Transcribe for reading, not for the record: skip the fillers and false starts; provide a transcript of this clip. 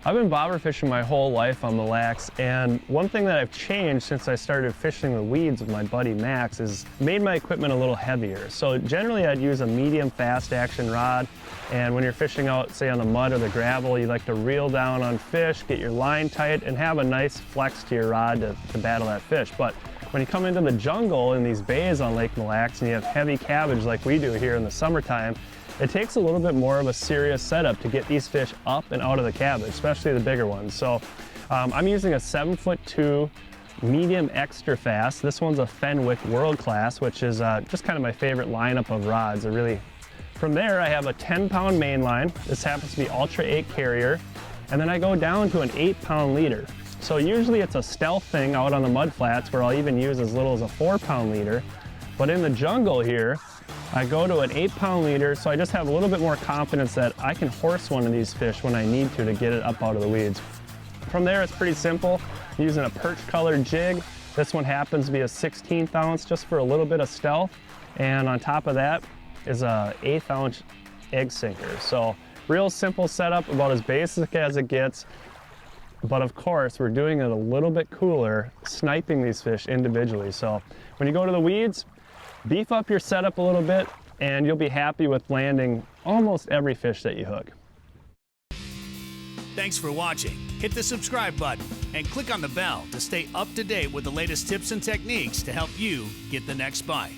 I've been bobber fishing my whole life on Mille Lacs, and one thing that I've changed since I started fishing the weeds with my buddy Max is made my equipment a little heavier. So generally I'd use a medium fast action rod, and when you're fishing out, say on the mud or the gravel, you like to reel down on fish, get your line tight, and have a nice flex to your rod to battle that fish. But when you come into the jungle in these bays on Lake Mille Lacs and you have heavy cabbage like we do here in the summertime, it takes a little bit more of a serious setup to get these fish up and out of the cabbage, especially the bigger ones. So I'm using a 7'2" medium extra fast. This one's a Fenwick World Class, which is just kind of my favorite lineup of rods. From there, I have a 10-pound main line. This happens to be Ultra 8 carrier. And then I go down to an 8-pound leader. So usually it's a stealth thing out on the mud flats where I'll even use as little as a 4-pound leader. But in the jungle here, I go to an 8-pound leader, so I just have a little bit more confidence that I can horse one of these fish when I need to get it up out of the weeds. From there, it's pretty simple. I'm using a perch colored jig. This one happens to be a 16th ounce just for a little bit of stealth. And on top of that is a 1/8 ounce egg sinker. So real simple setup, about as basic as it gets. But of course, we're doing it a little bit cooler, sniping these fish individually. So when you go to the weeds, beef up your setup a little bit and you'll be happy with landing almost every fish that you hook. Thanks for watching. Hit the subscribe button and click on the bell to stay up to date with the latest tips and techniques to help you get the next bite.